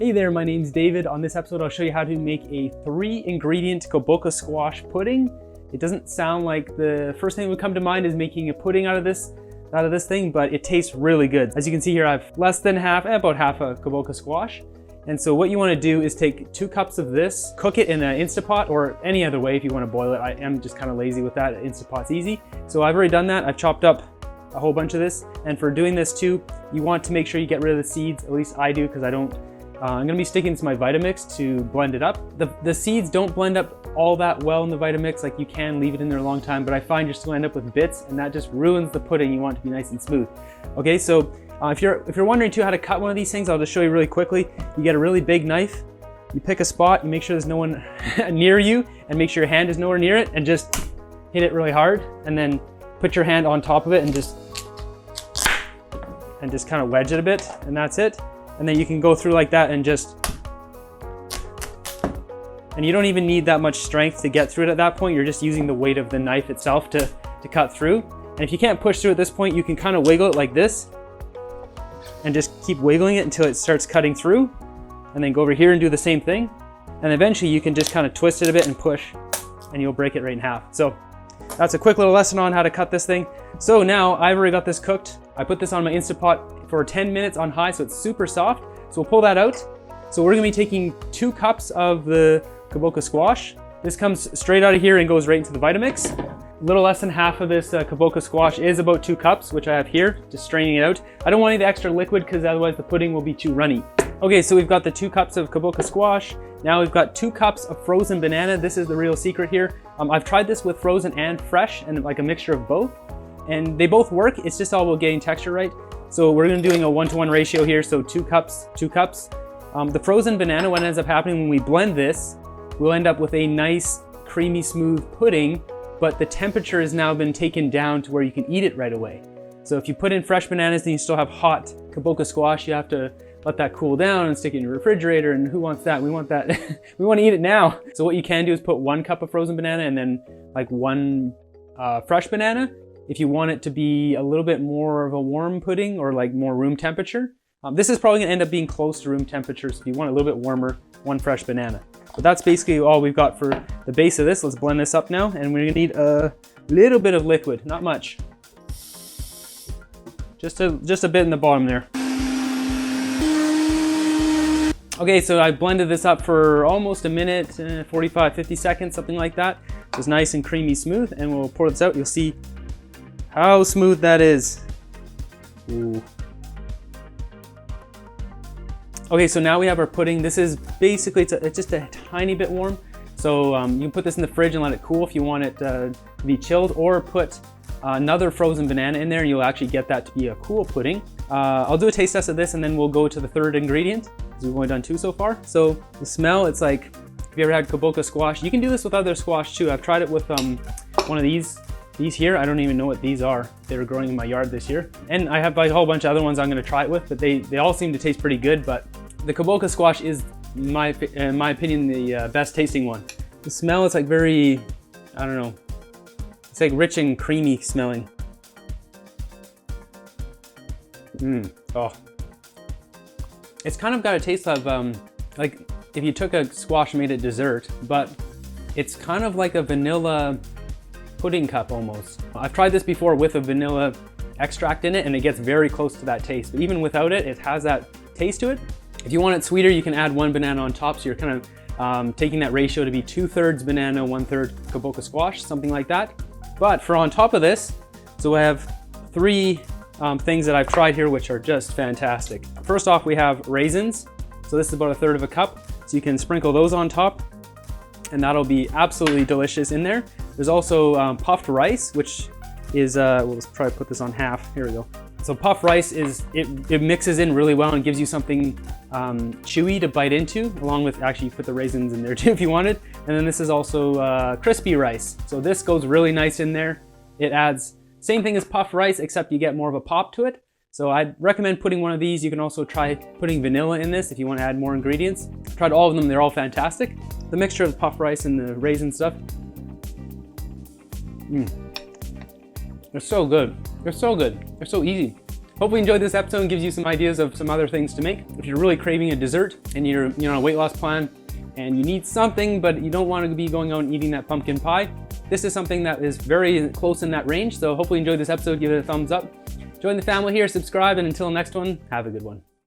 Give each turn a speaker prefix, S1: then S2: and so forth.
S1: Hey there, my name's David. On this episode, I'll show you how to make a 3-ingredient Kabocha Squash pudding. It doesn't sound like the first thing that would come to mind is making a pudding out of this thing, but it tastes really good. As you can see here, I have about half a Kabocha Squash. And so what you want to do is take 2 cups of this, cook it in an Instapot or any other way if you want to boil it. I am just kind of lazy with that. Instapot's easy. So I've already done that. I've chopped up a whole bunch of this. And for doing this too, you want to make sure you get rid of the seeds. At least I do, because I don't. I'm gonna be sticking this to my Vitamix to blend it up. The seeds don't blend up all that well in the Vitamix. Like, you can leave it in there a long time, but I find you're still end up with bits, and that just ruins the pudding. You want it to be nice and smooth. Okay, so if you're wondering too how to cut one of these things, I'll just show you really quickly. You get a really big knife, you pick a spot, you make sure there's no one near you, and make sure your hand is nowhere near it, and just hit it really hard, and then put your hand on top of it and just kind of wedge it a bit, and that's it. And then you can go through like that and you don't even need that much strength to get through it at that point. You're just using the weight of the knife itself to cut through. And if you can't push through at this point, you can kind of wiggle it like this and just keep wiggling it until it starts cutting through. And then go over here and do the same thing. And eventually you can just kind of twist it a bit and push, and you'll break it right in half. So that's a quick little lesson on how to cut this thing. So now I've already got this cooked. I put this on my Instapot for 10 minutes on high, so it's super soft. So we'll pull that out. So we're gonna be taking 2 cups of the Kabocha Squash. This comes straight out of here and goes right into the Vitamix. A little less than half of this Kabocha Squash is about 2 cups, which I have here, just straining it out. I don't want any of the extra liquid because otherwise the pudding will be too runny. Okay, so we've got the 2 cups of Kabocha Squash. Now we've got 2 cups of frozen banana. This is the real secret here. I've tried this with frozen and fresh, and like a mixture of both, and they both work. It's just all about getting texture right. So we're gonna doing a 1-to-1 ratio here. So 2 cups, 2 cups. The frozen banana, what ends up happening when we blend this, we'll end up with a nice, creamy, smooth pudding, but the temperature has now been taken down to where you can eat it right away. So if you put in fresh bananas, then you still have hot Kabocha Squash. You have to let that cool down and stick it in your refrigerator, and who wants that? We want that. We want to eat it now. So what you can do is put 1 cup of frozen banana and then like 1 fresh banana. If you want it to be a little bit more of a warm pudding or like more room temperature. This is probably gonna end up being close to room temperature, so if you want a little bit warmer, 1 fresh banana. But that's basically all we've got for the base of this. Let's blend this up now, and we're gonna need a little bit of liquid, not much. Just a bit in the bottom there. Okay, so I blended this up for almost a minute, 45, 50 seconds, something like that. It's nice and creamy smooth, and we'll pour this out. You'll see how smooth that is. Ooh. Okay, so now we have our pudding. This is basically, it's just a tiny bit warm. So you can put this in the fridge and let it cool if you want it to be chilled, or put another frozen banana in there and you'll actually get that to be a cool pudding. I'll do a taste test of this and then we'll go to the 3rd ingredient, because we've only done 2 so far. So the smell, it's like, if you ever had Kabocha Squash, you can do this with other squash too. I've tried it with one of these here. I don't even know what these are. They were growing in my yard this year. And I have like a whole bunch of other ones I'm gonna try it with, but they all seem to taste pretty good. But the Kabocha Squash is, in my opinion, the best tasting one. The smell is like very, I don't know, it's like rich and creamy smelling. Oh. It's kind of got a taste of, like if you took a squash and made it dessert, but it's kind of like a vanilla pudding cup almost. I've tried this before with a vanilla extract in it, and it gets very close to that taste. But even without it, it has that taste to it. If you want it sweeter, you can add 1 banana on top. So you're kind of taking that ratio to be 2/3 banana, 1/3 Kabocha Squash, something like that. But for on top of this, so I have 3 things that I've tried here, which are just fantastic. First off, we have raisins. So this is about 1/3 of a cup. So you can sprinkle those on top, and that'll be absolutely delicious in there. There's also puffed rice, which is, well, let's try to put this on half. Here we go. So puffed rice it mixes in really well and gives you something chewy to bite into, along with, actually you put the raisins in there too if you wanted. And then this is also crispy rice. So this goes really nice in there. It adds, same thing as puffed rice, except you get more of a pop to it. So I'd recommend putting one of these. You can also try putting vanilla in this if you want to add more ingredients. I've tried all of them, they're all fantastic. The mixture of the puffed rice and the raisin stuff. They're so good. They're so good. They're so easy. Hopefully you enjoyed this episode and gives you some ideas of some other things to make. If you're really craving a dessert and you're on a weight loss plan and you need something, but you don't want to be going out and eating that pumpkin pie, this is something that is very close in that range. So hopefully you enjoyed this episode. Give it a thumbs up. Join the family here, subscribe, and until next one, have a good one.